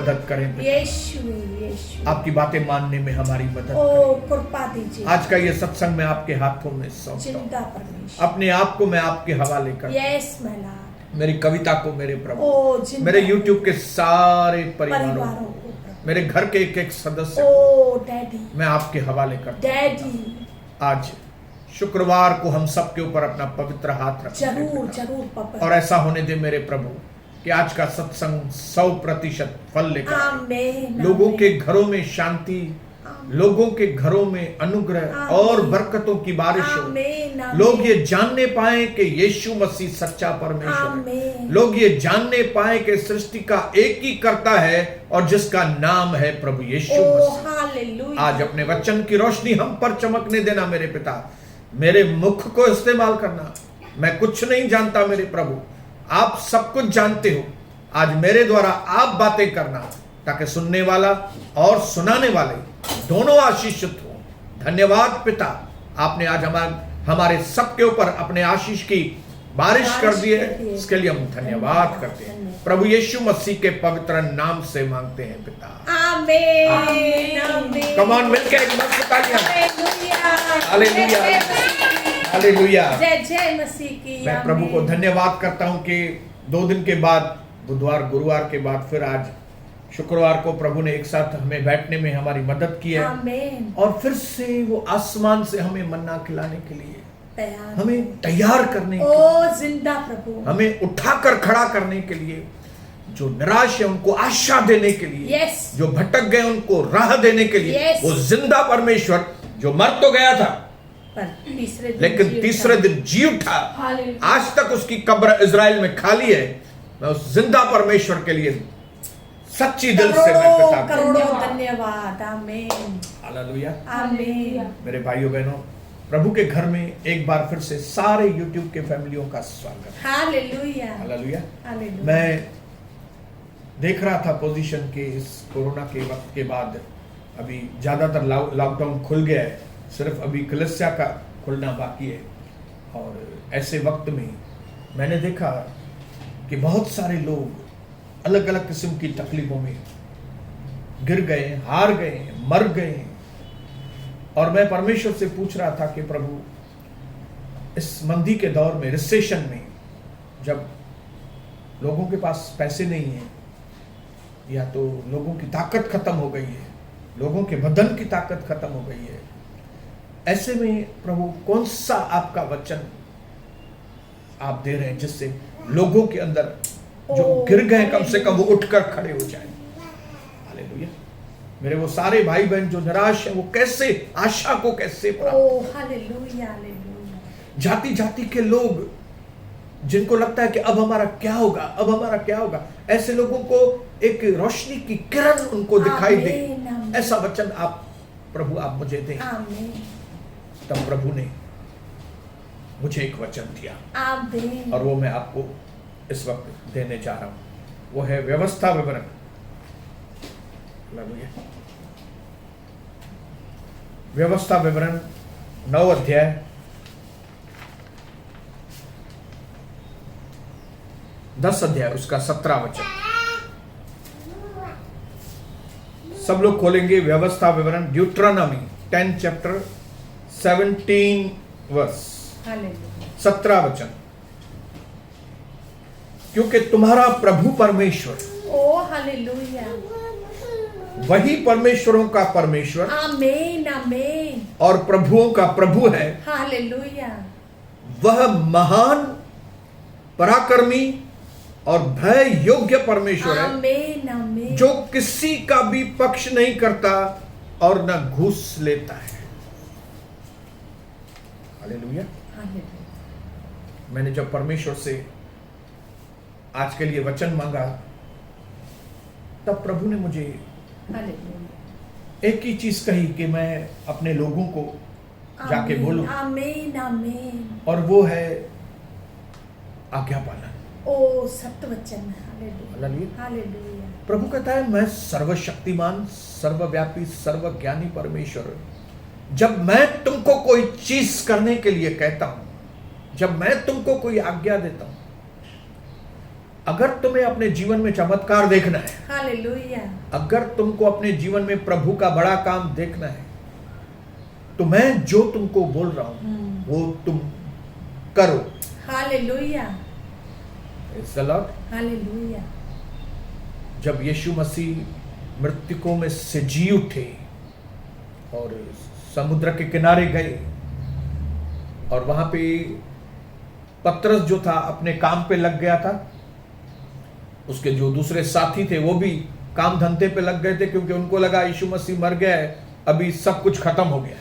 मदद करें। यीशु आपकी बातें मानने में हमारी मदद करें। कृपा दीजिए। आज का ये सत्संग मैं आपके हाथों में सौंपता हूं। जिंदा परमेश्वर, अपने आप को मैं आपके हवाले करता हूं। यस मैला, मेरी कविता को मेरे प्रभु, जिंदा मेरे YouTube के सारे परिवारों परिवारों को, को, मेरे घर के एक एक सदस्य को डैडी, मैं आपके हवाले करता हूं। डैडी, आज शुक्रवार को हम सबके ऊपर अपना पवित्र हाथ रखें जरूर जरूर पापा, और ऐसा होने दे मेरे प्रभु कि आज का सत्संग 100% फल लेकर आए। आमीन, लोगों के घरों में शांति, लोगों के घरों में अनुग्रह और बरकतों की बारिश हो। आमीन, लोग ये जानने पाए कि यीशु मसीह सच्चा परमेश्वर है। आमीन। लोग ये जानने पाए कि सृष्टि का एक ही करता है और जिसका नाम है प्रभु यीशु मसीह। हालेलुया। आज अपने वचन की रोशनी हम पर चमकने देना मेरे पिता। मेरे मुख को इस्तेमाल करना। मैं कुछ नहीं जानता मेरे प्रभु, आप सब कुछ जानते हो। आज मेरे द्वारा आप बातें करना ताकि सुनने वाला और सुनाने वाले दोनों आशीषित हो। धन्यवाद पिता, आपने आज हमारे सबके ऊपर अपने आशीष की बारिश कर दी है, इसके लिए हम धन्यवाद करते हैं। प्रभु यीशु मसीह के पवित्र नाम से मांगते हैं पिता, आमीन, आमीन। कम ऑन, मिलके एक मस्त तालियां। Hallelujah, hallelujah. जय जय मसीह की। मैं प्रभु को धन्यवाद करता हूं कि 2 दिन के बाद, बुधवार गुरुवार के बाद फिर आज शुक्रवार को प्रभु ने एक साथ हमें बैठने में हमारी मदद की है। आमीन। और फिर से वो आसमान से हमें मन्ना खिलाने के लिए, तैयार, हमें तैयार करने के लिए, जिंदा प्रभु, हमें उठाकर खड़ा करने के लिए, जो निराश है उनको आशा देने के लिए, यस, जो भटक गए उनको राह देने के लिए, यस। वो जिंदा परमेश्वर जो मर तो गया था पर तीसरे दिन लेकिन तीसरे दिन जी उठा। आज तक उसकी कब्र इजराइल में खाली है। मैं उस जिंदा परमेश्वर के लिए सच्ची दिल से मैं पिता को करोड़ों धन्यवाद। आमीन, हालेलुया। आमीन। मेरे भाइयों बहनों, प्रभु के घर में एक बार फिर से सारे YouTube के फैमिलियों का स्वागत है। Hallelujah, hallelujah. हालेलुया। मैं देख रहा था पोजीशन के इस कोरोना के वक्त के बाद अभी ज्यादातर लॉकडाउन खुल गया है, सिर्फ अभी कलीसिया का खुलना बाकी है। और ऐसे वक्त में मैंने देखा कि बहुत सारे लोग अलग अलग किस्म की तकलीफों में गिर गए, हार गए, मर गए। और मैं परमेश्वर से पूछ रहा था कि प्रभु, इस मंदी के दौर में, रिसेशन में, जब लोगों के पास पैसे नहीं है या तो लोगों की ताकत खत्म हो गई है, लोगों के बदन की ताकत खत्म हो गई है, ऐसे में प्रभु कौन सा आपका वचन आप दे रहे हैं जिससे लोगों के अंदर जो गिर गए कम से कम वो उठकर खड़े हो जाएं। हालेलुया। मेरे वो सारे भाई बहन जो निराश हैं, वो कैसे आशा को कैसे प्राप्त, हालेलुया, हालेलुया। जाति जाति के लोग जिनको लगता है कि अब हमारा क्या होगा, अब हमारा क्या होगा, ऐसे लोगों को एक रोशनी की किरण उनको दिखाई दे, ऐसा वचन आप प्रभु आप मुझे दें। तब प्रभु ने मुझे एक वचन दिया और वो मैं आपको इस वक्त देने जा रहा हूं। वो है व्यवस्था विवरण। व्यवस्था विवरण 9 अध्याय 10 अध्याय उसका 17 वचन। सब लोग खोलेंगे व्यवस्था विवरण, ड्यूट्रोनॉमी 10 चैप्टर 17 वर्स, 17 वचन। क्योंकि तुम्हारा प्रभु परमेश्वर, हालेलुया, वही परमेश्वरों का परमेश्वर, आमीन, आमीन, और प्रभुओं का प्रभु है। हालेलुया। वह महान, पराक्रमी और भय योग्य परमेश्वर है, आमीन, आमीन, जो किसी का भी पक्ष नहीं करता और न घूस लेता है। हालेलुया। मैंने जब परमेश्वर से आज के लिए वचन मांगा, तब प्रभु ने मुझे एक ही चीज कही कि मैं अपने लोगों को जाके बोलूं, आमीन, आमीन, और वो है आज्ञा पालन। सत्य वचन। Hallelujah, hallelujah. प्रभु कहता है, मैं सर्वशक्तिमान, सर्वव्यापी, सर्वज्ञानी परमेश्वर, जब मैं तुमको कोई चीज करने के लिए कहता हूं, जब मैं तुमको कोई आज्ञा देता हूं, अगर तुम्हें अपने जीवन में चमत्कार देखना है, हालेलुया, अगर तुमको अपने जीवन में प्रभु का बड़ा काम देखना है, तो मैं जो तुमको बोल रहा हूं वो तुम करो। Hallelujah, Praise the Lord। Hallelujah, जब यीशु मसीह मृतकों में से जी उठे और समुद्र के किनारे गए और वहां पे पतरस जो था अपने काम पे लग गया था, उसके जो दूसरे साथी थे वो भी काम धंधे पे लग गए थे, क्योंकि उनको लगा यीशु मसीह मर गया है, अभी सब कुछ खत्म हो गया।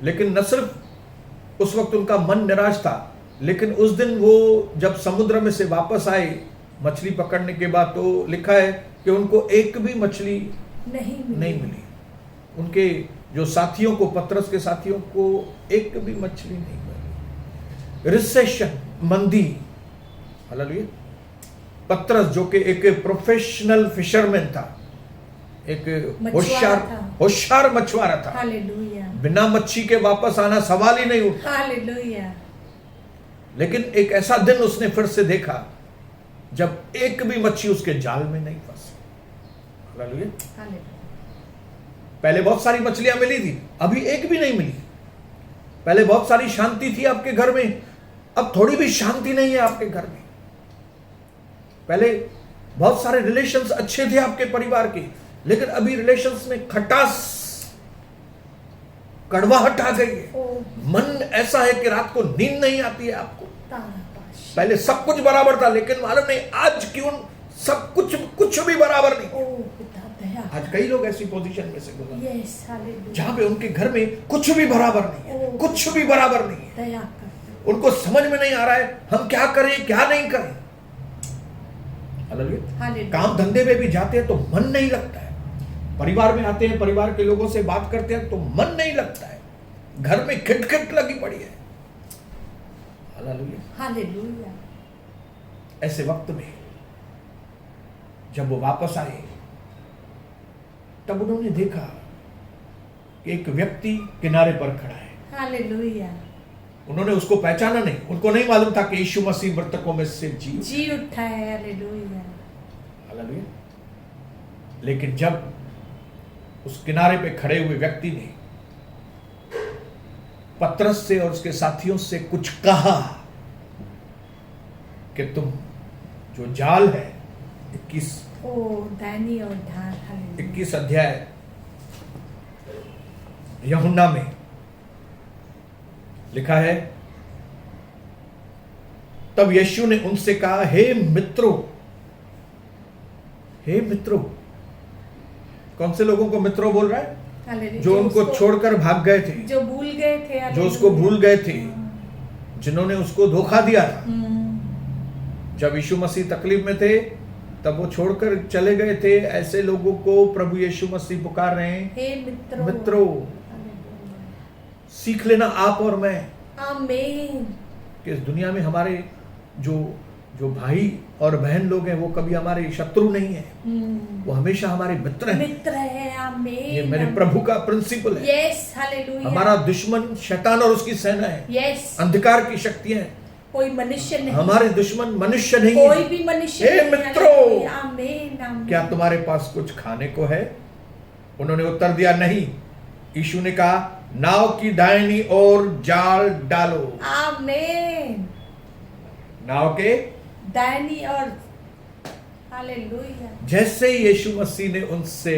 लेकिन न सिर्फ उस वक्त उनका मन निराश था, लेकिन उस दिन वो जब समुद्र में से वापस आए मछली पकड़ने के बाद, तो लिखा है कि उनको एक भी मछली नहीं मिली। उनके जो साथियों को, पतरस के साथियों को एक भी मछली नहीं मिली। रिसेशन, मंदी। हालेलुया। पतरस जो कि एक प्रोफेशनल फिशरमैन था, एक होशियार मछुआरा था, हालेलुया, बिना मच्छी के वापस आना सवाल ही नहीं उठा। हालेलुया, लेकिन एक ऐसा दिन उसने फिर से देखा जब एक भी मच्छी उसके जाल में नहीं फंसी। हालेलुया। पहले बहुत सारी मछलियां मिली थी, अभी एक भी नहीं मिली। पहले बहुत सारी शांति थी आपके घर में, अब थोड़ी भी शांति नहीं है आपके घर में। पहले बहुत सारे रिलेशंस अच्छे थे आपके परिवार के, लेकिन अभी रिलेशंस में खटास, कड़वाहट आ गई है। मन ऐसा है कि रात को नींद नहीं आती है आपको। पहले सब कुछ बराबर था, लेकिन मालूम नहीं आज क्यों सब कुछ भी बराबर नहीं। आज कई लोग ऐसी पोजीशन में से गुजर रहे हैं जहां पे उनके घर में कुछ भी बराबर नहीं है, कुछ भी बराबर नहीं है। उनको समझ में नहीं आ रहा है हम क्या करें क्या नहीं करें। हालेलुया। काम धंधे में भी जाते हैं तो मन नहीं लगता है, परिवार में आते हैं, परिवार के लोगों से बात करते हैं तो मन नहीं लगता है, घर में खिटखिट लगी पड़ी है। Hallelujah, hallelujah. ऐसे वक्त में जब वो वापस आए तब उन्होंने देखा कि एक व्यक्ति किनारे पर खड़ा है। हालेलुया। उन्होंने उसको पहचाना नहीं, उनको नहीं मालूम था कि यीशु मसीह मृतकों में से जी उठा है। Hallelujah, hallelujah. लेकिन जब उस किनारे पे खड़े हुए व्यक्ति ने पतरस से और उसके साथियों से कुछ कहा कि तुम जो जाल है 21 अध्याय यूहन्ना में लिखा है, तब यीशु ने उनसे कहा, हे मित्रों, कौन से लोगों को मित्रों बोल रहा है? जो उनको छोड़कर भाग गए थे, जो भूल गए थे, जो उसको भूल गए थे, जिन्होंने उसको धोखा दिया था। जब यीशु मसीह तकलीफ में थे तब वो छोड़कर चले गए थे। ऐसे लोगों को प्रभु यीशु मसीह पुकार रहे हैं, हे मित्रों। सीख लेना आप और मैं, आमीन, कि इस दुनिया में हमारे जो भाई और बहन लोग हैं वो कभी हमारे शत्रु नहीं है, वो हमेशा हमारे मित्र हैं। आमीन। ये मेरे प्रभु का प्रिंसिपल है। Yes, hallelujah. हमारा दुश्मन शैतान और उसकी सेना है। यस, अंधकार की शक्तियां हैं, कोई मनुष्य नहीं। हमारे दुश्मन मनुष्य नहीं, कोई भी मनुष्य नहीं। मित्रों, आमीन। क्या तुम्हारे पास कुछ खाने को है? उन्होंने उत्तर दिया, नहीं। यीशु ने कहा, नाव की दाहिनी ओर जाल डालो। आमीन। नाव के दाहिनी ओर। हालेलुया। जैसे यीशु मसीह ने उनसे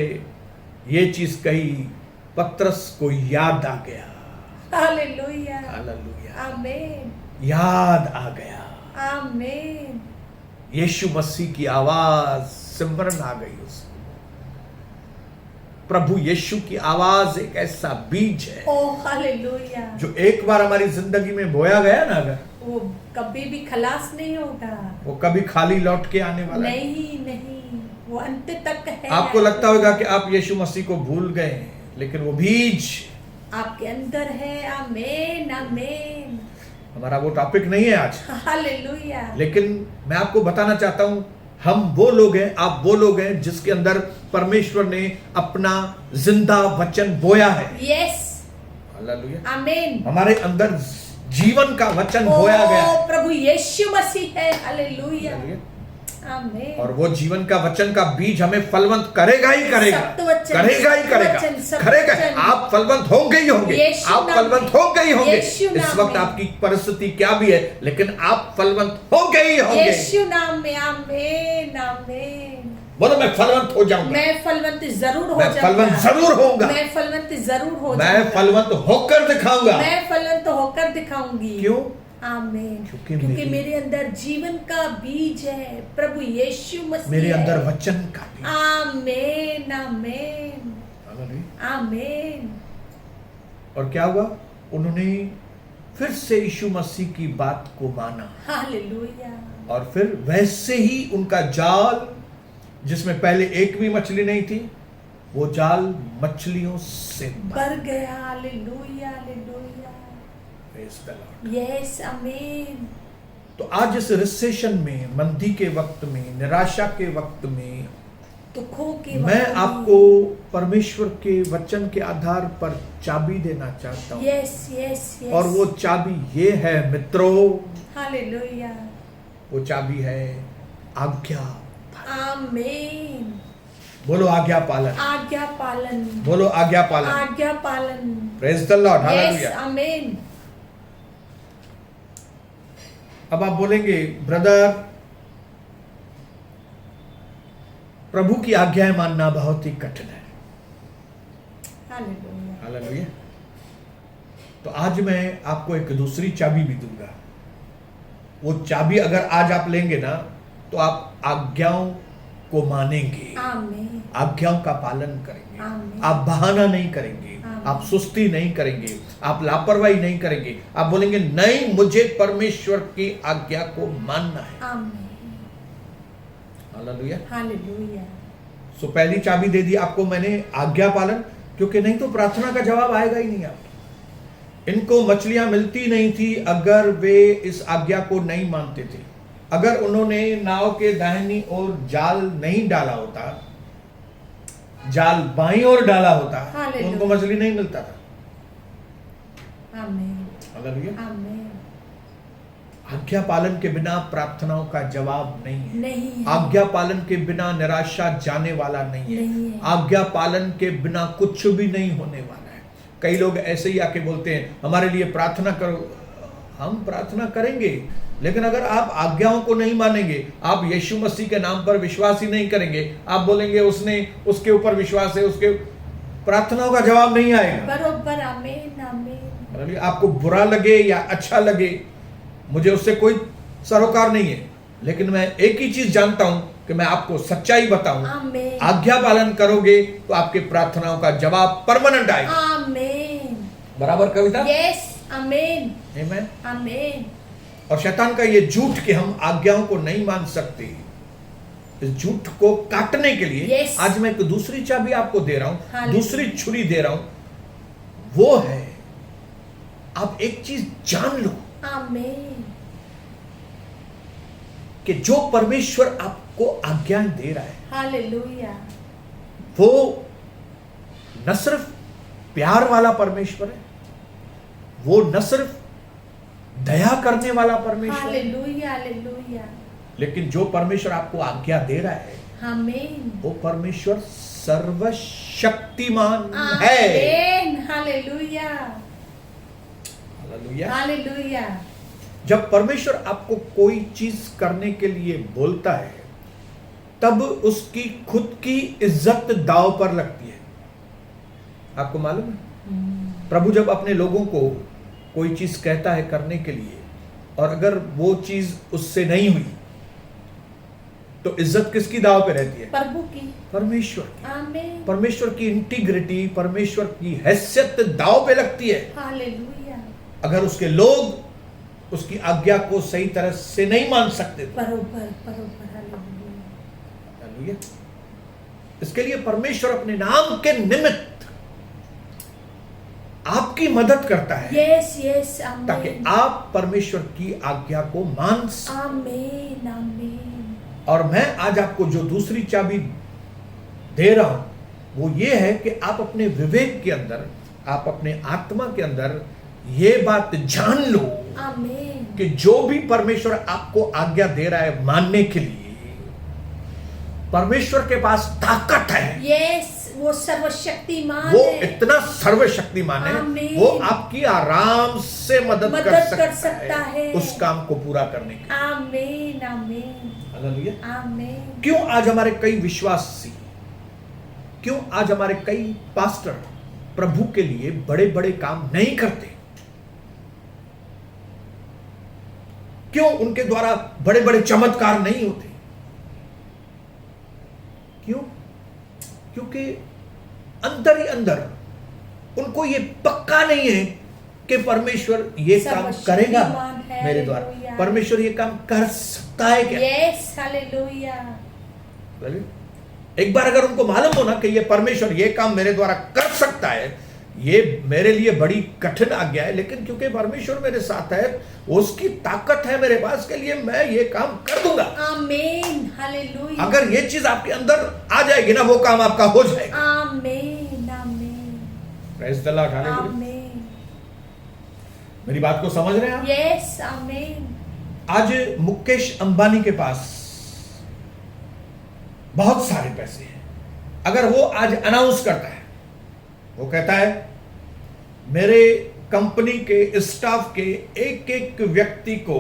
ये चीज कही, पतरस को याद आ गया। हालेलुया, हालेलुया, आमीन। याद आ गया। आमीन। यीशु मसीह की आवाज सिमरन आ गई उसको। प्रभु यीशु की आवाज एक ऐसा बीज है, हालेलुया, जो एक बार हमारी जिंदगी में बोया गया ना, अगर वो कभी भी खलास नहीं होगा, वो कभी खाली लौट के आने वाला नहीं, वो अंत तक है। आपको लगता होगा कि आप यीशु मसीह को भूल गए, लेकिन वो बीज आपके अंदर है। आमीन, आमीन। हमारा वो टॉपिक नहीं है आज। हालेलुया। लेकिन मैं आपको बताना चाहता हूं, हम वो लोग हैं, आप वो लोग हैं जिसके अंदर परमेश्वर ने अपना जिंदा वचन बोया है। यस, हालेलुया, आमीन। हमारे अंदर जीवन का वचन बोया गया है। ओ प्रभु यीशु मसीह है। हालेलुया, आमीन। और वो जीवन का वचन का बीज हमें फलवंत करेगा ही करेगा, सत्य करेगा ही करेगा, करेगा। आप फलवंत होंगे ही होंगे, आप फलवंत होंगे ही होंगे। इस वक्त आपकी परिस्थिति क्या भी है, लेकिन आप फलवंत होंगे ही होंगे। यीशु नाम में आमीन, आमीन। बोलो मैं फलवंत हो जाऊंगा, मैं फलवंत जरूर हो मैं जाऊंगा, फलवंत जरूर होऊंगा, मैं फलवंत जरूर हो मैं जाऊंगा, फलवंत होकर दिखाऊंगा। मैं फलवंत होकर दिखाऊंगी। क्यों? आमीन। क्योंकि मेरे अंदर जीवन का बीज है, प्रभु यीशु मसीह मेरे है। अंदर वचन का बीज। आमीन, आमीन, आमीन। और क्या हुआ? उन्होंने फिर से यीशु मसीह की बात को माना, हालेलुया। और फिर वैसे ही उनका जाल, जिसमें पहले एक भी मछली नहीं थी, वो जाल मछलियों से भर गया। Hallelujah, hallelujah. यस, आमीन। तो आज इस रिसेशन में, मंदी के वक्त में, निराशा के वक्त में, दुखों के मैं वक्त में। आपको परमेश्वर के वचन के आधार पर चाबी देना चाहता हूँ। Yes, yes, yes. और वो चाबी ये है मित्रों, हालेलुया, वो चाबी है आज्ञा। आमीन। बोलो आज्ञा पालन, आज्ञा पालन, बोलो आज्ञा पालन। आज्ञा पालन। Praise the Lord, yes, hallelujah. आमीन। अब आप बोलेंगे ब्रदर, प्रभु की आज्ञाएं मानना बहुत ही कठिन है। Hallelujah, hallelujah. तो आज मैं आपको एक दूसरी चाबी भी दूंगा। वो चाबी अगर आज आप लेंगे ना, तो आप आज्ञाओं को मानेंगे, आमीन, आज्ञाओं का पालन करेंगे, आमीन। आप बहाना नहीं करेंगे, आप सुस्ती नहीं करेंगे, आप लापरवाही नहीं करेंगे। आप बोलेंगे नहीं, मुझे परमेश्वर की आज्ञा को मानना है। आमीन, हालेलुया। हालेलुया। सो पहली चाबी दे दी आपको मैंने, आज्ञा पालन, क्योंकि नहीं तो प्रार्थना का जवाब आएगा ही नहीं। आप इनको मछलियां मिलती नहीं थी अगर वे इस आज्ञा को नहीं मानते थे। अगर उन्होंने नाव के दाहिनी ओर जाल नहीं डाला होता, जाल बाईं ओर डाला होता, तो उनको मछली नहीं मिलता था। आमीन, हालेलुया। आमीन। आज्ञा पालन के बिना प्रार्थनाओं का जवाब नहीं है। नहीं है। आज्ञा पालन के बिना निराशा जाने वाला नहीं है। नहीं है। आज्ञा पालन के बिना कुछ भी नहीं होने वाला है। कई लोग ऐसे ही आके बोलते हैं हमारे लिए प्रार्थना करो। हम प्रार्थना करेंगे, लेकिन अगर आप आज्ञाओं को नहीं मानेंगे, आप यीशु मसीह के नाम पर विश्वास ही नहीं करेंगे, आप बोलेंगे उसने, उसके ऊपर विश्वास है, उसके, प्रार्थनाओं का जवाब नहीं आएगा। बरोबर, आमीन, आमीन। आपको बुरा लगे या अच्छा लगे, मुझे उससे कोई सरोकार नहीं है, लेकिन मैं एक ही चीज जानता हूं कि मैं आपको सच्चाई बताऊं। आमीन। आज्ञा पालन करोगे तो आपके प्रार्थनाओं का जवाब परमानेंट आएगा। आमीन। बराबर कविता? यस, आमीन, आमीन। आमीन। और शैतान का ये झूठ कि हम आज्ञाओं को नहीं मान सकते, इस झूठ को काटने के लिए yes. आज मैं एक दूसरी चाबी आपको दे रहा हूं, हालेलुया। दूसरी छुरी दे रहा हूं। वो है, आप एक चीज जान लो आमीन। कि जो परमेश्वर आपको आज्ञाएं दे रहा है, हालेलुया। वो न सिर्फ प्यार वाला परमेश्वर है, वो न सिर्फ दया करने वाला परमेश्वर है, हालेलुया, हालेलुया। लेकिन जो परमेश्वर आपको आज्ञा दे रहा है, आमीन, वो परमेश्वर सर्वशक्तिमान है। आमीन, हालेलुया, हालेलुया। हालेलुया। जब परमेश्वर आपको कोई चीज करने के लिए बोलता है, तब उसकी खुद की इज्जत दांव पर लगती है। आपको मालूम है, प्रभु जब अपने लोगों को कोई चीज कहता है करने के लिए, और अगर वो चीज उससे नहीं हुई, तो इज्जत किसकी दांव पे रहती है? प्रभु की, परमेश्वर की। आमीन, परमेश्वर की इंटीग्रिटी, परमेश्वर की हैसियत दांव पे लगती है हालेलुया। अगर उसके लोग उसकी आज्ञा को सही तरह से नहीं मान सकते। बरोबर, बरोबर, हालेलुया। हालेलुया। इसके लिए परमेश्वर अपने नाम के निमित्त आपकी मदद करता है, यस, यस, आमीन, ताकि आप परमेश्वर की आज्ञा को मान सकें। आमीन, आमीन। और मैं आज आपको जो दूसरी चाबी दे रहा हूं, वो ये है कि आप अपने विवेक के अंदर, आप अपने आत्मा के अंदर ये बात जान लो आमीन। कि जो भी परमेश्वर आपको आज्ञा दे रहा है मानने के लिए, परमेश्वर के पास ताकत है। यस, वो सर्वशक्तिमान वो है। इतना सर्वशक्तिमान है, आमीन। वो आपकी आराम से मदद कर सकता है उस काम को पूरा करने के लिए। आमीन आमीन हालेलुया। आमीन। क्यों आज हमारे कई विश्वासी, क्यों आज हमारे कई पास्टर प्रभु के लिए बड़े बड़े काम नहीं करते? क्यों उनके द्वारा बड़े बड़े चमत्कार नहीं होते? क्यों? क्योंकि अंदर ही अंदर उनको ये पक्का नहीं है कि परमेश्वर ये काम करेगा मेरे द्वारा, परमेश्वर ये काम कर सकता है क्या? Yes, hallelujah. एक बार अगर उनको मालूम हो ना कि ये परमेश्वर ये काम मेरे द्वारा कर सकता है, ये मेरे लिए बड़ी कठिन आज्ञा है, लेकिन क्योंकि परमेश्वर मेरे साथ है, उसकी ताकत है मेरे पास के लिए, मैं ये काम कर दूंगा। आमीन, हालेलुया। अगर ये चीज आपके अंदर आ जाएगी ना, वो काम आपका हो जाएगा। आमीन आमीन प्रेज़ द लॉर्ड, हालेलुया। आमीन। मेरी बात को समझ रहे हैं आप? यस, आमीन। आज मुकेश अंबानी के पास बहुत सारे पैसे हैं। अगर वो आज अनाउंस करता है, वो कहता है मेरे कंपनी के स्टाफ के एक एक व्यक्ति को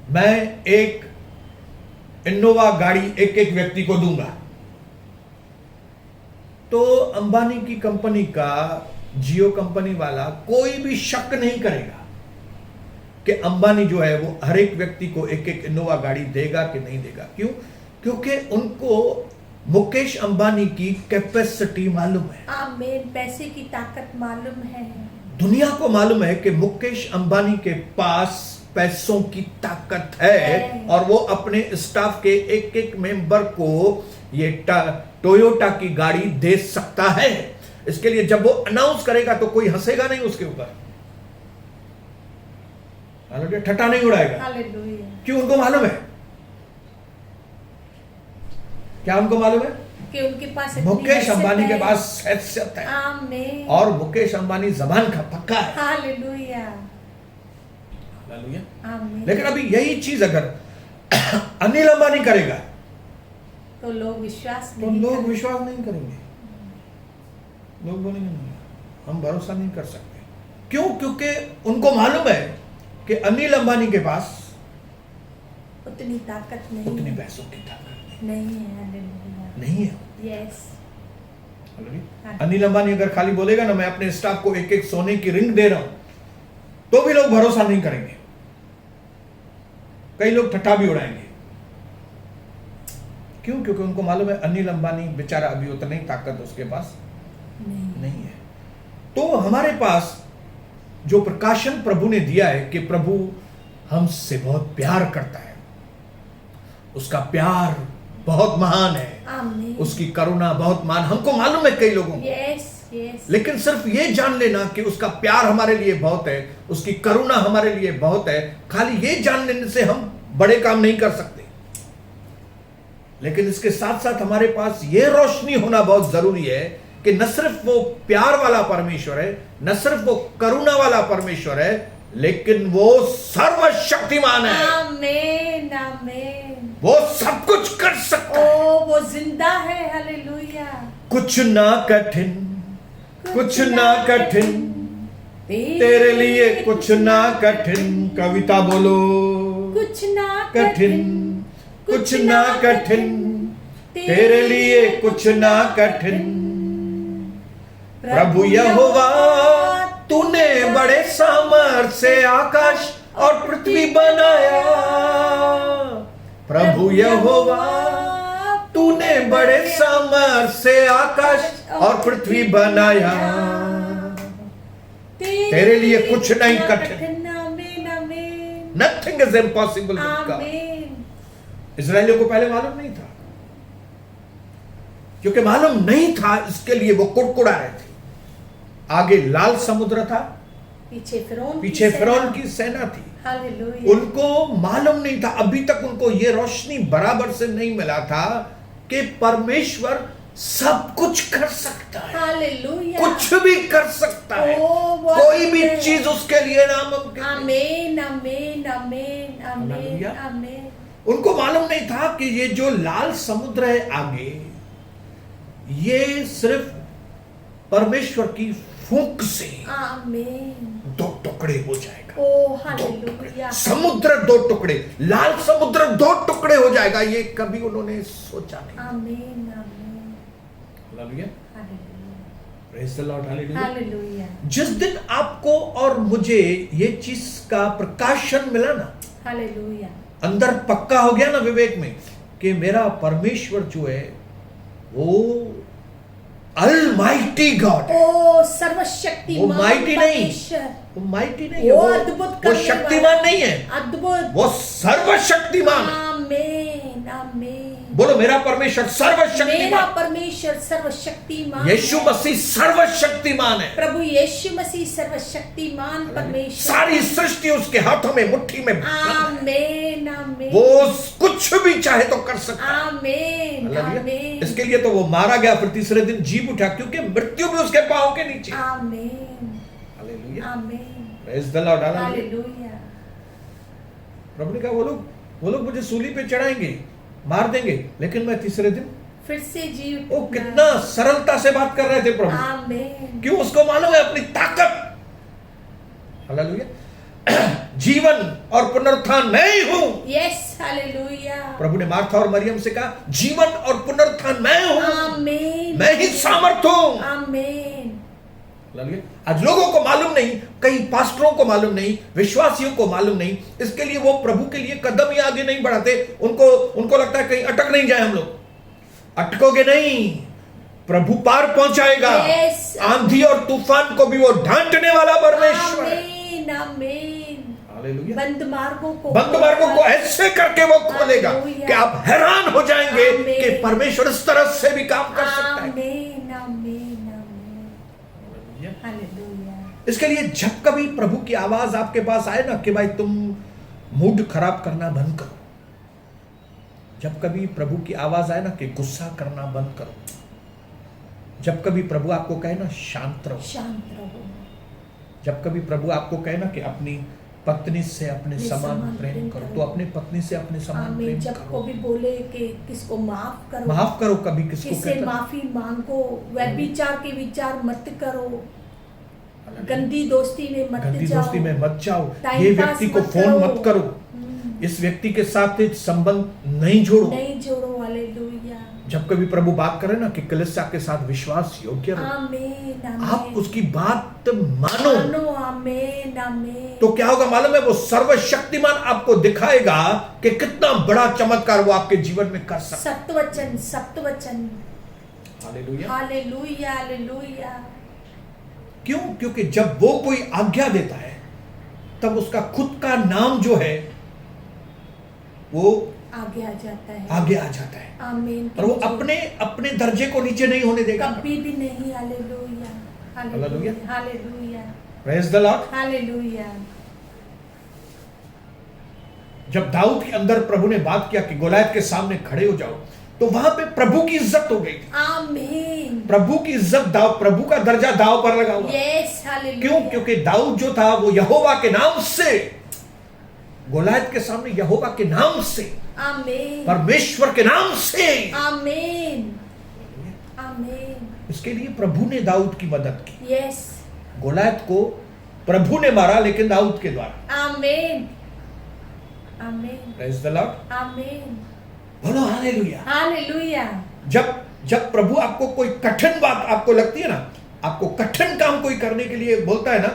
मैं एक इनोवा गाड़ी एक एक व्यक्ति को दूंगा, तो अंबानी की कंपनी का जियो कंपनी वाला कोई भी शक नहीं करेगा कि अंबानी जो है वो हर एक व्यक्ति को एक एक इनोवा गाड़ी देगा कि नहीं देगा। क्यों? क्योंकि उनको मुकेश अंबानी की कैपेसिटी मालूम है। आमीन। पैसे की ताकत मालूम है। दुनिया को मालूम है कि मुकेश अंबानी के पास पैसों की ताकत है और वो अपने स्टाफ के एक एक मेंबर को ये टोयोटा की गाड़ी दे सकता है। इसके लिए जब वो अनाउंस करेगा तो कोई हंसेगा नहीं उसके ऊपर, ठट्ठा नहीं उड़ाएगा। हालेलुया। क्यों? उनको मालूम है। क्या उनको मालूम है? कि उनके पास मुकेश अंबानी के पास हैसियत है। आमीन। और मुकेश अंबानी जबान का पक्का है। हालेलुया। हालेलुया। आमीन। लेकिन अभी यही चीज अगर अनिल अंबानी करेगा तो लोग विश्वास तो नहीं लोग करेंगे। विश्वास नहीं करेंगे। लोग बोलेंगे नहीं, हम भरोसा नहीं कर सकते। क्यों? क्योंकि उनको मालूम है कि अनिल अंबानी के पास उतनी ताकत नहीं उतनी है। पैसों की ताकत नहीं है। हालेलुया। नहीं है। यस। हालेलुया। अनिल अंबानी अगर खाली बोलेगा ना मैं अपने स्टाफ को एक एक सोने की रिंग दे रहा हूं, तो भी लोग भरोसा नहीं करेंगे। कई लोग ठट्ठा भी उड़ाएंगे। क्यों? क्योंकि उनको मालूम है अनिल अंबानी बेचारा अभी उतनी ताकत उसके पास नहीं है। तो हमारे पास जो प्रकाशन प्रभु ने दिया है कि प्रभु हमसे बहुत प्यार करता है, उसका प्यार बहुत महान है, आमीन। उसकी करुणा बहुत महान, हमको मालूम है कई लोगों को। Yes yes. लेकिन सिर्फ ये जान लेना कि उसका प्यार हमारे लिए बहुत है, उसकी करुणा हमारे लिए बहुत है, खाली ये जान लेने से हम बड़े काम नहीं कर सकते। लेकिन इसके साथ साथ हमारे पास ये रोशनी होना बहुत जरूरी है कि न सिर्फ वो प्यार वाला परमेश्वर है, न सिर्फ वो करुणा वाला परमेश्वर है, लेकिन वो सर्वशक्तिमान है। आमीन आमीन। वो सब कुछ कर सकता है। ओ वो जिंदा है। हालेलुया। कुछ ना कठिन, कुछ ना कठिन, तेरे लिए कुछ ना कठिन। कविता बोलो। कुछ ना कठिन, कुछ ना कठिन, तेरे लिए कुछ ना कठिन। प्रभु यहोवा तूने बड़े सामर्थ से आकाश और पृथ्वी बनाया। प्रभु यहोवा तूने बड़े सामर्थ से आकाश और पृथ्वी बनाया। तेरे लिए कुछ नहीं कठिन। आमीन आमीन। Nothing is impossible with God. आमीन। इस्राएलियों को पहले मालूम नहीं था, क्योंकि मालूम नहीं था इसके लिए वो कुड़कुड़ा रहे थे। आगे लाल समुद्र था, पीछे फिरौन की सेना थी। हालेलुया। उनको मालूम नहीं था, अभी तक उनको ये रोशनी बराबर से नहीं मिला था कि परमेश्वर सब कुछ कर सकता है, हालेलुया। कुछ भी कर सकता है, कोई भी चीज उसके लिए नामुमकिन नहीं। आमीन आमीन आमीन आमीन हालेलुया। आमीन। उनको मालूम नहीं था कि ये जो लाल समुद्र है आगे, ये सिर्फ परमेश्वर की फूंक से आमीन। 2 टुकड़े हो जाएगा। ओ हालेलुया। समुद्र 2 टुकड़े, लाल समुद्र 2 टुकड़े हो जाएगा, ये कभी उन्होंने सोचा नहीं। आमीन आमीन hallelujah, hallelujah praise the Lord, hallelujah. Hallelujah. जिस दिन आपको और मुझे ये चीज का प्रकाशन मिला ना, हालेलुया। अंदर पक्का हो गया ना विवेक में कि मेरा परमेश्वर जो है वो अलमाइटी गॉड है। ओ सर्वशक्तिमान वो mighty नहीं, परमेश्वर, वो माइटी नहीं है, वो वो अद्भुत वो करने शक्तिमान वाला, नहीं है, अद्भुत। वो सर्वशक्तिमान है। आमीन आमीन। बोलो मेरा परमेश्वर मेरा सर्वशक्तिमान, परमेश्वर सर्वशक्तिमान यीशु है। मसीह सर्वशक्तिमान है। प्रभु यीशु मसीह सर्वशक्तिमान परमेश्वर। सारी सृष्टि उसके हाथों में, मुट्ठी में बंद है। आमीन आमीन। वो कुछ भी चाहे तो कर सकता है। आमीन हालेलुया। आमीन इसके लिए तो वो मारा गया, फिर तीसरे दिन जी उठा, क्योंकि मृत्यु भी उसके पांव के नीचे। Amen hallelujah, amen praise the Lord, hallelujah. Hallelujah. प्रभु ने कहा वो लोग मुझे सूली पे चढ़ाएंगे, मार देंगे, लेकिन मैं तीसरे दिन। फिर से जी वो उठना। कितना सरलता से बात कर रहे थे प्रभु, आमीन। क्यों? उसको मालूम है अपनी ताकत। हालेलुया। जीवन और पुनरुत्थान मैं ही हूं। Yes hallelujah. प्रभु ने मार्था और मरियम से कहा जीवन और पुनरुत्थान मैं हूं, आमीन। मैं ही सामर्थ हूं। आमीन। हालेलुया। आज लोगों को मालूम नहीं, कई पास्टरों को मालूम नहीं, विश्वासियों को मालूम नहीं, इसके लिए वो प्रभु के लिए कदम ही आगे नहीं बढ़ाते। उनको लगता है कहीं अटक नहीं जाए हम लोग। अटकोगे नहीं, प्रभु पार पहुंचाएगा। Yes. आंधी और तूफान को भी वो ढांटने वाला परमेश्वर है। आमीन आमीन। हालेलुया। बंद मार्गों को ऐसे करके वो खोलेगा हालेलुया। कि आप हैरान हो जाएंगे आमीन। कि परमेश्वर इस तरह से भी काम कर सकता है। आमीन आमीन आमीन हालेलुया। हालेलुया। इसके लिए जब कभी प्रभु की आवाज आपके पास आए ना कि भाई तुम मूड खराब करना बंद करो, जब कभी प्रभु की आवाज आए ना कि गुस्सा करना बंद करो, जब कभी प्रभु आपको कहे ना शांत रहो, शांत रहो, जब कभी प्रभु आपको कहे ना कि अपनी पत्नी से अपने समान प्रेम करो, तो अपने पत्नी से अपने समान प्रेम आमीन। जब करो। को भी बोले कि किसको माफ करो, माफ करो, कभी किसको किससे कहता- माफी मांगो, व्यभिचार के विचार मत करो, गंदी दोस्ती में मत गंदी जाओ, दोस्ती में मत जाओ, टाइम ये पास व्यक्ति को मत फोन करो। मत करो, इस व्यक्ति के साथ संबंध नहीं जोड़ो। नहीं जोड़ो। हालेलुया। जब कभी प्रभु बात करे ना कि कलीसिया के साथ विश्वास योग्य रहो, आमीन आप आमीन। उसकी बात मानो, मानो। आमीन आमीन। तो क्या होगा मालूम है? वो सर्वशक्तिमान आपको दिखाएगा कि कितना बड़ा चमत्कार वो आपके जीवन में कर सकता सत्वचन सत्वचन। है। हालेलुया। Hallelujah hallelujah. क्यों? क्योंकि जब वो कोई आज्ञा देता है तब उसका खुद का नाम जो है वो आगे आ जाता है। आगे आ जाता है, आमीन। और वो अपने दर्जे को नीचे नहीं होने देगा। कभी भी नहीं। Hallelujah hallelujah hallelujah praise the Lord. Hallelujah. जब दाऊद के अंदर प्रभु ने बात किया कि गोलायत के सामने खड़े हो जाओ, तो वहां पे प्रभु की इज्जत हो गई थी। आमीन। प्रभु की इज्जत दाव, प्रभु का दर्जा दाव पर लगा हुआ। Yes hallelujah. क्यों? क्योंकि दाऊद जो था वो यहोवा के नाम से, गोलायत के सामने यहोवा के नाम से, आमीन परमेश्वर के नाम से। आमीन आमीन। इसके लिए प्रभु ने दाऊद की मदद की। यस। गोलायत को प्रभु ने मारा, लेकिन दाऊद के द्वारा। आमीन आमीन प्रेज द लॉर्ड। आमीन। बोलो हालेलुया। हालेलुया। जब प्रभु आपको कोई कठिन बात आपको लगती है ना, आपको कठिन काम कोई करने के लिए बोलता है ना,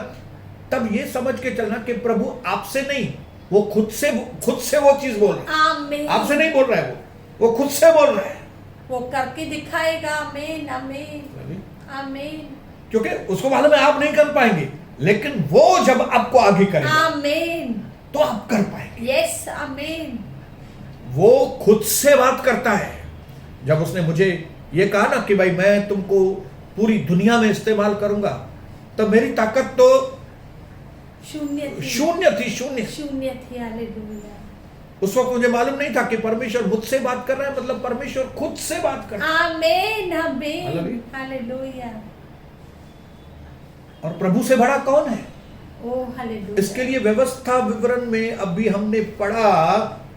तब ये समझ के चलना कि प्रभु आपसे नहीं, वो खुद से वो चीज बोल रहा है। आमीन। आपसे नहीं बोल रहा है, वो खुद से बोल रहा है। वो करके दिखाएगा। आमीन आमीन आमीन। क्योंकि उसको मालूम है आप नहीं कर पाएंगे, लेकिन वो जब आपको आगे करेगा आमीन। तो आप कर पाएंगे। यस आमीन। वो खुद से बात करता है। जब उसने मुझे ये कहा ना कि भाई मैं तुमको पूरी दुनिया में इस्तेमाल करूंगा, तो मेरी ताकत तो शून्य थी। शून्य थी, शून्य। शून्य थी। हालेलुया उस वक्त मुझे मालूम नहीं था कि परमेश्वर मुझसे बात कर रहा है, मतलब परमेश्वर खुद से बात कर रहा है। आमीन आमीन हालेलुया। हालेलुया। और प्रभु से बड़ा कौन है? ओ हालेलुया। इसके लिए व्यवस्था विवरण में अभी हमने पढ़ा,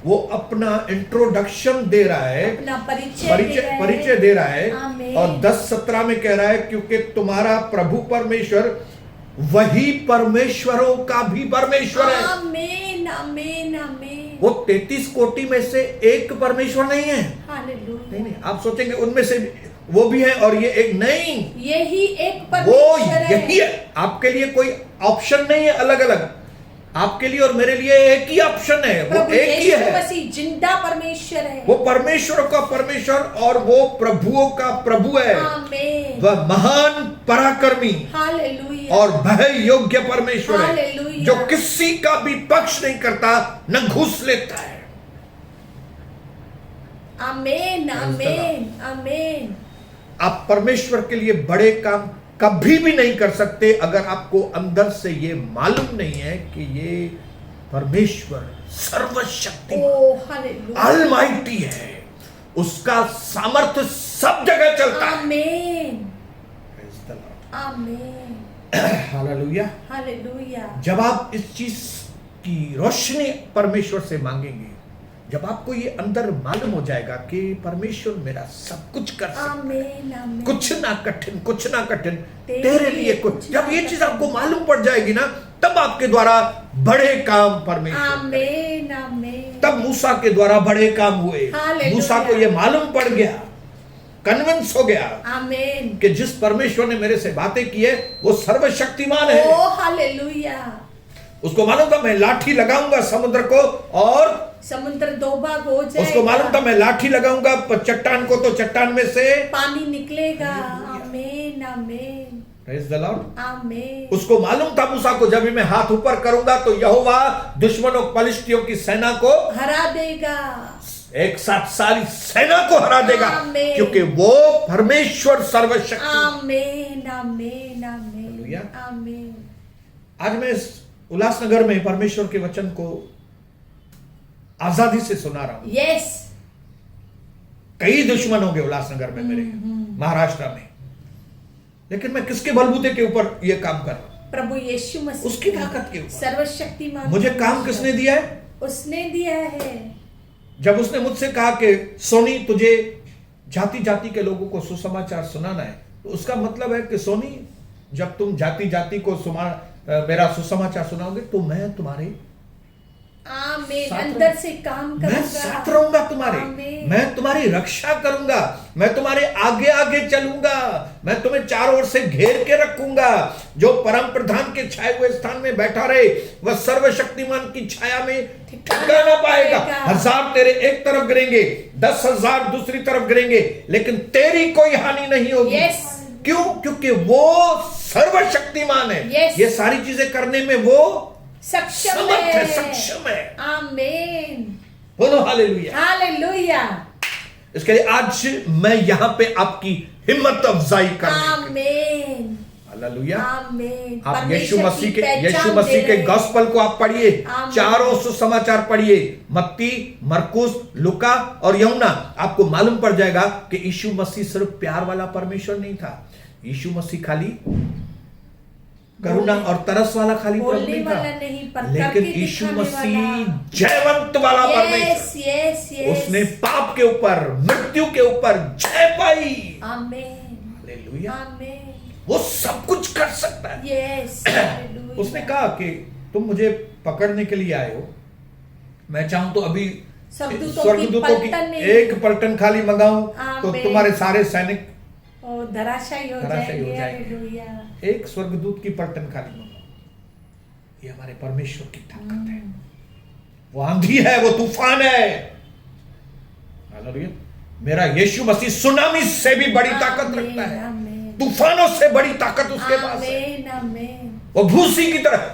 वो अपना इंट्रोडक्शन दे रहा है, अपना परिचय दे रहा है। आमीन। और 10:17 में कह रहा है, क्योंकि तुम्हारा प्रभु परमेश्वर वही परमेश्वरों का भी परमेश्वर है। आमीन आमीन आमीन। वो 33 कोटि में से एक परमेश्वर नहीं है। हालेलुया। नहीं, आप सोचेंगे उनमें से वो भी है और ये एक नहीं, यही एक वो परमेश्वर है। यही है। आपके लिए कोई ऑप्शन नहीं है अलग अलग, आपके लिए और मेरे लिए एक ही ऑप्शन है, वो प्रभु एक ही यीशु है। मसीह जिंदा परमेश्वर है। वो परमेश्वरों का परमेश्वर और वो प्रभुओं का प्रभु है। आमीन। वह महान पराक्रमी हालेलुया। और भय योग्य परमेश्वर है, हालेलुया। जो किसी का भी पक्ष नहीं करता, न घूस लेता है। आमीन आमीन आमीन। आप परमेश्वर के लिए बड़े काम कभी भी नहीं कर सकते अगर आपको अंदर से ये मालूम नहीं है कि ये परमेश्वर सर्वशक्तिमान, ओ हालेलुया। ऑलमाइटी है, उसका सामर्थ्य सब जगह चलता है। आमीन Praise the Lord. आमीन हालेलुया। हालेलुया। जब आप इस चीज की रोशनी परमेश्वर से मांगेंगे, जब आपको ये अंदर मालूम हो जाएगा कि परमेश्वर मेरा सब कुछ कर सकता है, आमीन आमीन। कुछ ना कठिन तेरे तेरे लिए कुछ, जब ये चीज आपको मालूम पड़ जाएगी ना, तब आपके द्वारा बड़े काम परमेश्वर करेगा। आमीन आमीन। तब मूसा के द्वारा बड़े काम हुए। हालेलुया। मूसा को ये मालूम पड़ गया, कन्विंस हो गया आमीन। कि जिस परमेश्वर ने मेरे से बातें की है वो सर्वशक्तिमान है। ओ हालेलुया। उसको मालूम था मैं लाठी लगाऊंगा समुद्र को और समुद्र दो भाग हो जाएगा। उसको मालूम था मैं लाठी लगाऊंगा चट्टान को तो चट्टान में से पानी निकलेगा। हालेलुया। आमीन आमीन प्रेज द लॉर्ड। आमीन। उसको मालूम था मूसा को, जब भी मैं हाथ ऊपर करूंगा तो यहोवा दुश्मनों फलिश्तियों की सेना को हरा देगा। एक साथ सारी सेना को हरा देगा, आमीन। क्योंकि वो परमेश्वर सर्वशक्ति। आमीन आमीन आमीन हालेलुया। आमीन। आज मैं इस उल्लासनगर में परमेश्वर के वचन को आजादी से सुना रहा हूं। यस। कई दुश्मन होंगे उल्लासनगर में मेरे, महाराष्ट्र में, लेकिन मैं किसके बलबूते के ऊपर यह काम कर रहा हूं? प्रभु यीशु मसीह उसकी ताकत के ऊपर। सर्वशक्तिमान। मुझे काम किसने दिया है? उसने दिया है। जब उसने मुझसे कहा कि सोनी तुझे जाति जाति के लोगों को सुसमाचार सुनाना है, तो उसका मतलब है कि सोनी जब तुम जाति जाति को मेरा सुसमाचार सुनाओगे तो मैं तुम्हारे आमीन। साथ अंदर से काम मैं करूंगा। साथ रहूंगा तुम्हारे, आमीन। मैं तुम्हारी रक्षा करूंगा, मैं तुम्हारे आगे आगे चलूंगा, मैं तुम्हें चारों ओर से घेर के रखूंगा। जो परम प्रधान के छाए हुए स्थान में बैठा रहे वह सर्वशक्तिमान की छाया में ठिकाना पाएगा। 1000 तेरे एक तरफ गिरेंगे, 10,000 दूसरी तरफ गिरेंगे, लेकिन तेरी कोई हानि नहीं होगी। यस। क्यों? क्योंकि वो सर्वशक्तिमान है। यस। ये सारी चीजें करने में वो सक्षम समर्थ है, है। सक्षम है। आमीन। बोलो हालेलुया। हालेलुया। इसके लिए आज मैं यहां पे आपकी हिम्मत अफजाई करने आमीन हालेलुया। आमीन। आप परमेश्वर यीशु मसीह की के पहचान दे के रहे। गॉस्पेल को आप पढ़िए, आमीन। चारों सुसमाचार पढ़िए, मत्ती, मरकुस, लुका और यूहन्ना। आपको मालूम पड़ जाएगा कि यीशु मसीह सिर्फ प्यार वाला परमेश्वर नहीं था। यीशु मसीह खाली करुणा और तरस वाला खाली प्रभु बोलने नहीं वाला था, नहीं, पर लेकिन करके यीशु दिखाने मसीह वाला। जयवंत वाला यस परमेश्वर। Yes yes. उसने पाप के ऊपर, मृत्यु के ऊपर जय पाई। आमीन हालेलुया। आमीन। वो सब कुछ कर सकता है। Yes hallelujah. उसने कहा कि तुम मुझे पकड़ने के लिए आए हो, मैं चाहूं तो अभी स्वर्गदूतों की एक पलटन खाली मंगाऊं तो आमीन। तुम्हारे सारे सैनिक ओ धराशायी हो धराशायी हो जाएंगे। जाएंगे। हालेलुया। एक स्वर्गदूत की पलटन खाली मंगाओ। ये हमारे परमेश्वर की ताकत है। वो आंधी है, वो तूफान है। हालेलुया। मेरा यीशु मसीह सुनामी से भी बड़ी ताकत रखता है, आमीन तूफानों से बड़ी ताकत उसके पास है। आमीन आमीन वो भूसी की तरह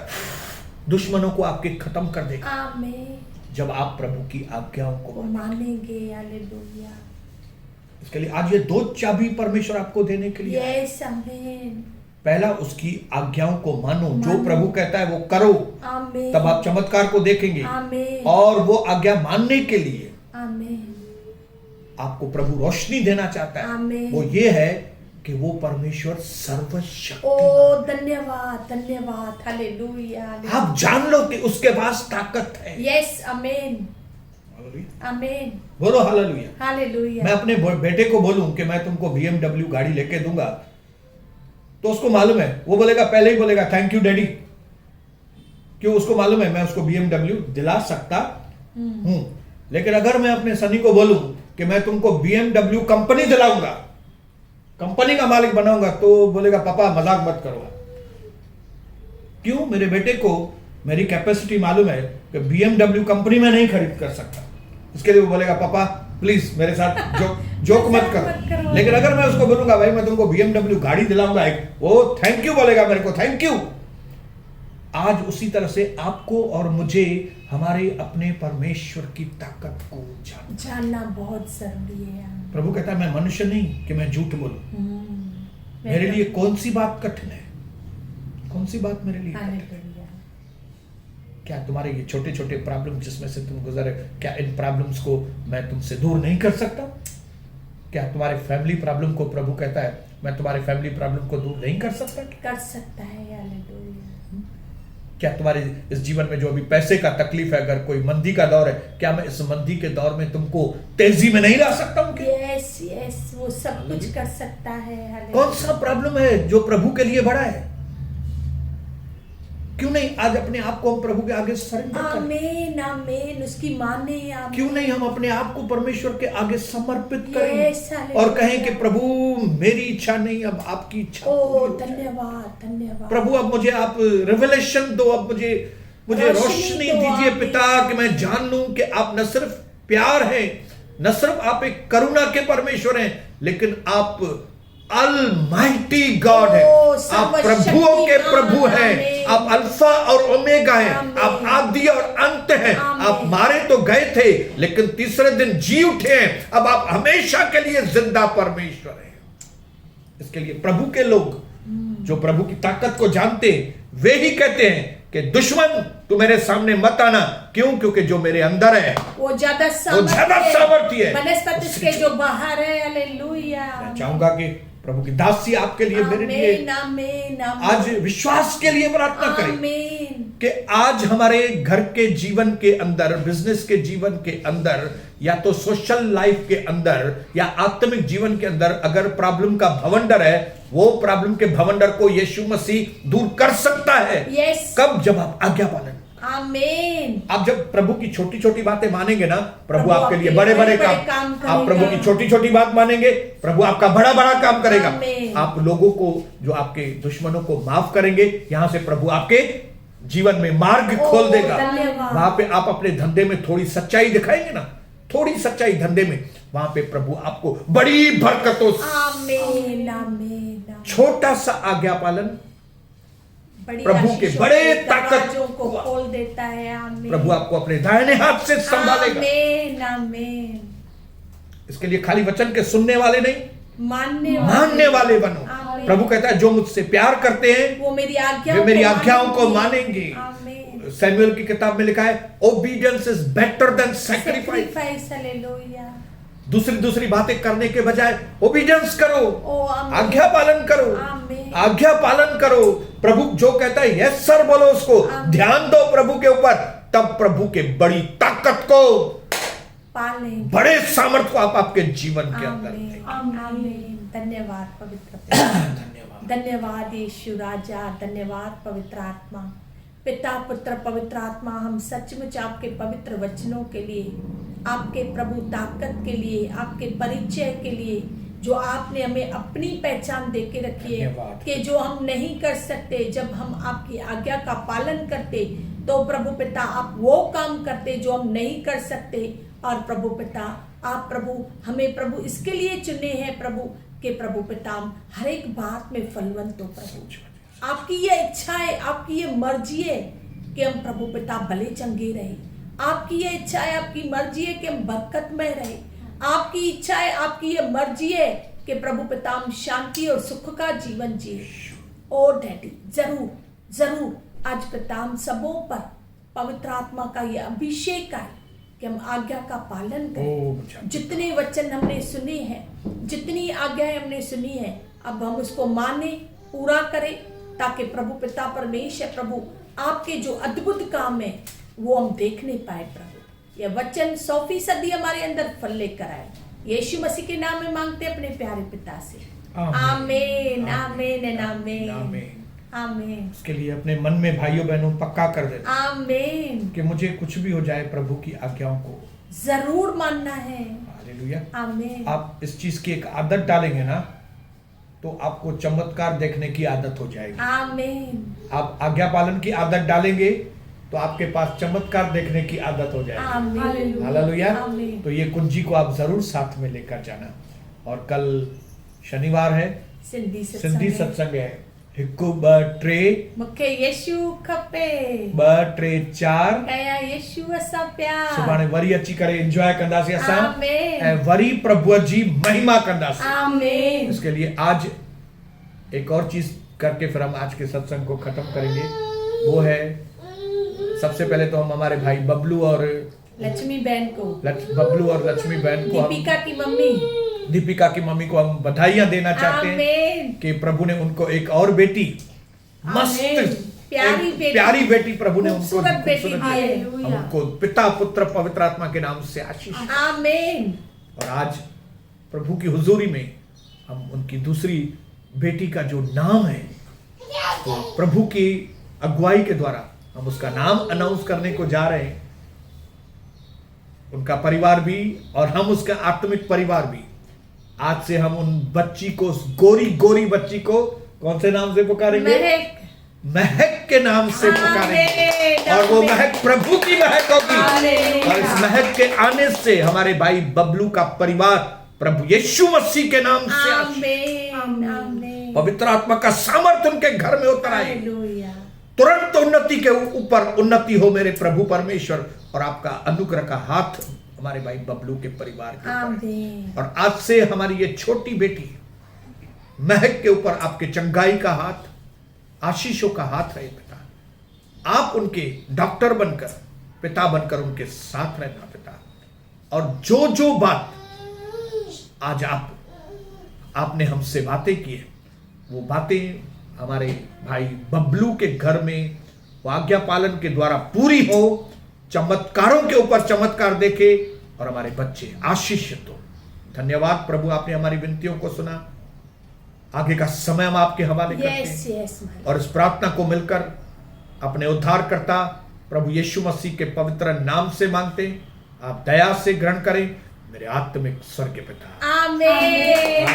दुश्मनों को आपके खत्म कर देगा आमीन। जब आप प्रभु की आज्ञाओं को वो मानेंगे। हालेलुया। इसके लिए आज ये 2 चाबी परमेश्वर आपको देने के लिए आया है। यस आमीन। पहला उसकी आज्ञाओं को मानो, जो मानो। प्रभु कहता है वो करो, आमीन। तब आप चमत्कार को देखेंगे। आमीन। और वो आज्ञा मानने के लिए आमीन। आपको प्रभु रोशनी देना चाहता है। आमीन। वो ये है कि वो परमेश्वर सर्वशक्ति, ओ धन्यवाद, धन्यवाद, हालेलुया। आप जान लो कि उसके पास ताकत है। यस, आमीन, आमीन, बोलो हालेलुया। हालेलुया। मैं अपने बेटे को बोलूं कि मैं तुमको BMW गाड़ी लेके दूंगा, तो उसको मालूम है, वो बोलेगा, पहले ही बोलेगा थैंक यू डैडी। क्यों? उसको मालूम है मैं उसको BMW दिला सकता हूं। लेकिन अगर मैं अपने सनी को बोलूं कि मैं तुमको BMW कंपनी दिलाऊंगा, कंपनी का मालिक बनाऊंगा, तो बोलेगा पापा मजाक मत करो। क्यों? मेरे बेटे को मेरी कैपेसिटी मालूम है कि BMW कंपनी में नहीं खरीद कर सकता, इसके लिए वो बोलेगा पापा प्लीज मेरे साथ जोक मत करो। लेकिन अगर मैं उसको बोलूंगा भाई मैं तुमको BMW गाड़ी दिलाऊंगा, वो थैंक यू बोलेगा मेरे को, थैंक यू। आज उसी तरह से आपको और मुझे हमारे अपने परमेश्वर की ताकत को जानना बहुत जरूरी है। प्रभु कहता है मैं मनुष्य नहीं कि मैं झूठ बोलूं। मेरे लिए कौन सी बात कठिन है? कौन सी बात मेरे लिए कठिन है? क्या तुम्हारे ये छोटे छोटे प्रॉब्लम जिसमें से तुम गुजरे, क्या इन प्रॉब्लम्स को मैं तुमसे दूर नहीं कर सकता? क्या तुम्हारे फैमिली प्रॉब्लम को प्रभु कहता है मैं तुम्हारे फैमिली प्रॉब्लम को दूर नहीं कर सकता? कर सकता है, हालेलुया। क्या तुम्हारे इस जीवन में जो अभी पैसे का तकलीफ है, अगर कोई मंदी का दौर है, क्या मैं इस मंदी के दौर में तुमको तेजी में नहीं ला सकता हूं? यस, यस, वो सब कुछ कर सकता है, हालेलुया। कौन सा प्रॉब्लम है जो प्रभु के लिए बड़ा है? क्यों नहीं आज अपने आप को हम प्रभु के आगे सरेंडर करें? आमीन, आमीन, उसकी माने। क्यों नहीं हम अपने आप को परमेश्वर के आगे समर्पित Yes, करें और कहें कि प्रभु मेरी इच्छा नहीं, अब आपकी इच्छा। ओ धन्यवाद, धन्यवाद प्रभु, अब मुझे आप रिवेलेशन दो, अब मुझे रोशनी दीजिए पिता, कि मैं जान लूं कि आप न सिर्फ प्यार हैं, न सिर्फ आप एक करुणा के परमेश्वर हैं, लेकिन आप अलमाइटी गॉड है। आप प्रभुओं के प्रभु हैं, आप अल्फा और ओमेगा हैं, आप आदि और अंत हैं। आप मारे तो गए थे लेकिन तीसरे दिन जी उठे हैं, अब आप हमेशा के लिए जिंदा परमेश्वर हैं। इसके लिए प्रभु के लोग जो प्रभु की ताकत को जानते हैं, वे ही कहते हैं कि दुश्मन तू मेरे सामने मत आना। क्यों? क्योंकि जो मेरे अंदर है वो ज्यादा सामर्थ्य है बनस्पति के जो बाहर है। हालेलुया। मैं चाहूंगा कि प्रभु की दासी आपके लिए, मेरे लिए आमीन, आज विश्वास के लिए प्रार्थना करें आमीन। कि आज हमारे घर के जीवन के अंदर, बिजनेस के जीवन के अंदर, या तो सोशल लाइफ के अंदर या आत्मिक जीवन के अंदर अगर प्रॉब्लम का भवंडर है, वो प्रॉब्लम के भवंडर को यीशु मसीह दूर कर सकता है। यस। कब? जब आप आज्ञा पालन। आमीन। आप जब प्रभु की छोटी छोटी बातें मानेंगे ना, प्रभु आपके लिए बड़े बड़े काम। आप प्रभु की छोटी छोटी बात मानेंगे, प्रभु आपका बड़ा बड़ा काम करेगा। आप लोगों को, जो आपके दुश्मनों को माफ करेंगे, यहां से प्रभु आपके जीवन में मार्ग खोल देगा। वहां पे आप अपने धंधे में थोड़ी सच्चाई दिखाएंगे ना, थोड़ी सच्चाई धंधे में, वहां पे प्रभु आपको बड़ी बरकतों, आमीन, आमीन। छोटा सा आज्ञा पालन प्रभु के बड़े ताकत को खोल देता है। आमीन। प्रभु आपको अपने दाहिने हाथ से संभालेगा। आमीन, आमीन। इसके लिए खाली वचन के सुनने वाले नहीं, मानने वाले बनो। प्रभु कहता है जो मुझसे प्यार करते हैं वो मेरी आज्ञाओं को मानेंगे। सैमुएल की किताब में लिखा है obedience is better than sacrifice. Hallelujah. दूसरी बातें करने के बजाय ओबीडियंस करो, आज्ञा पालन करो, आमीन। आज्ञा पालन करो। प्रभु जो कहता है यस सर बोलो, उसको ध्यान दो प्रभु के ऊपर, तब प्रभु के बड़ी ताकत को, बड़े सामर्थ को आप आपके जीवन के अंदर। आमीन। धन्यवाद पवित्र धन्यवाद, धन्यवाद यीशु राजा, धन्यवाद पवित्र आत्मा, पिता पुत्र पवित्र आत्मा। हम सचमुच आपके पवित्र वचनों के लिए, आपके प्रभु ताकत के लिए, आपके परिचय के लिए, जो आपने हमें अपनी पहचान दे के रखी है कि जो हम नहीं कर सकते, जब हम आपकी आज्ञा का पालन करते तो प्रभु पिता आप वो काम करते जो हम नहीं कर सकते। और प्रभु पिता आप प्रभु हमें प्रभु इसके लिए चुने हैं प्रभु के प्रभु पिता हम हर एक बात में फलवंत हो प्रभु। आपकी ये इच्छा है, आपकी ये मर्जी है कि हम प्रभु पिता भले चंगे रहे। आपकी ये इच्छा है, आपकी मर्जी है कि हम बरकतमय रहे। आपकी इच्छा है, आपकी ये मर्जी है कि प्रभु पिता हम शांति और सुख का जीवन जिए। ओ डैडी, जरूर जरूर आज पिता हम सबों पर पवित्र आत्मा का ये अभिषेक आए कि हम आज्ञा का पालन करें। जितने वचन हमने सुने हैं, जितनी आज्ञाएं हमने सुनी है, अब हम उसको माने, पूरा करें, ताकि प्रभु पिता परमेश्वर प्रभु आपके जो अद्भुत काम है वो हम देखने पाए। प्रभु ये वचन 100% हमारे अंदर फल लेकर आए। यीशु मसीह के नाम में मांगते अपने प्यारे पिता से, आमीन आमीन आमीन आमीन। इसके लिए अपने मन में भाइयों बहनों पक्का कर देना, आमीन, कि मुझे कुछ भी हो जाए प्रभु की आज्ञाओं को जरूर मानना है। हालेलुया। आमीन। आप इस चीज की एक आदत डालेंगे ना, तो आपको चमत्कार देखने की आदत हो जाएगी। आमीन। आप आज्ञा पालन की आदत डालेंगे तो आपके पास चमत्कार देखने की आदत हो जाएगी। आमीन। हालेलुया। आमीन। तो ये कुंजी को आप जरूर साथ में लेकर जाना। और कल शनिवार है, सिंधी सत्संग है। हिकु ब टे मूंखे यीशु खपे, ब टे 4 कया यीशु असां प्यार। सुभाणे वरी अची करे एंजॉय कंदासीं असां, आमीन। ऐं वरी प्रभु जी महिमा कंदासीं। आमीन। इसके लिए आज एक और चीज करके फिर हम आज के सत्संग को खत्म करेंगे। वो है, सबसे पहले तो हम हमारे भाई बबलू और लक्ष्मी बहन को, बबलू और लक्ष्मी बहन को, दीपिका की मम्मी को हम बधाइयां देना चाहते हैं कि प्रभु ने उनको एक और बेटी, मस्त प्यारी बेटी प्रभु ने उनको दी है। हम उनको पिता पुत्र पवित्र आत्मा के नाम से आशीष। आमीन। और आज प्रभु की हुजूरी में हम उनकी दूसरी बेटी का जो नाम है, तो प्रभु की अगुवाई के द्वारा हम उसका नाम अनाउंस करने को जा रहे हैं। उनका परिवार भी और हम उसका आत्मिक परिवार भी, आज से हम उन बच्ची को, गोरी बच्ची को कौन से नाम से पुकारेंगे? महक के नाम से पुकारेंगे। और वो महक प्रभु की महक होगी। और इस महक के आने से हमारे भाई बबलू का परिवार प्रभु यीशु मसीह के नाम से आमीन। पवित्र आत्मा का सामर्थ्य उनके घर में उतर आए। तुरंत उन्नति के ऊपर उन्नति हो मेरे प्रभु परमेश्वर, और आपका अनुग्रह का हाथ हमारे भाई बबलू के परिवार के ऊपर। और आज से हमारी ये छोटी बेटी महक के ऊपर आपके चंगाई का हाथ, आशीषों का हाथ रहे पिता। आप उनके डॉक्टर बनकर, पिता बनकर उनके साथ रहना पिता। और जो जो बात आज आपने हमसे बातें की है, वो बातें हमारे भाई बबलू के घर में वो आज्ञा पालन के द्वारा पूरी हो, चमत्कारों के ऊपर चमत्कार देखे और हमारे बच्चे आशीषित हो। धन्यवाद प्रभु, आपने हमारी विनतियों को सुना। आगे का समय हम आपके हवाले करते हैं और इस प्रार्थना को मिलकर अपने उद्धारकर्ता प्रभु यीशु मसीह के पवित्र नाम से मांगते हैं। आप दया से ग्रहण करें मेरे आत्मिक स्वर्गीय पिता। आमीन।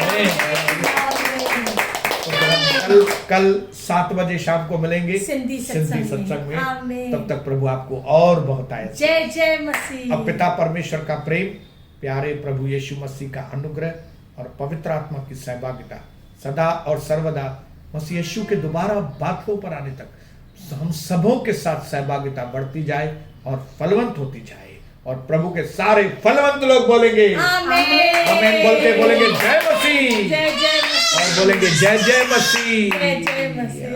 कल 7 बजे शाम को मिलेंगे सिंधी सत्संग में। तब तक प्रभु आपको और बहुत आए। जय जय मसीह। अब पिता परमेश्वर का प्रेम, प्यारे प्रभु यीशु मसीह का अनुग्रह और पवित्र आत्मा की सहभागिता सदा और सर्वदा मसीह यीशु के दोबारा बातों पर आने तक हम सबों के साथ सहभागिता बढ़ती जाए और फलवंत होती जाए। और प्रभु के सारे फलवंत लोग बोलेंगे आमीन। बोलेंगे जय मसीह, जय जय मसीह, और बोलेंगे जय जय मसीह। जय जय मसीह।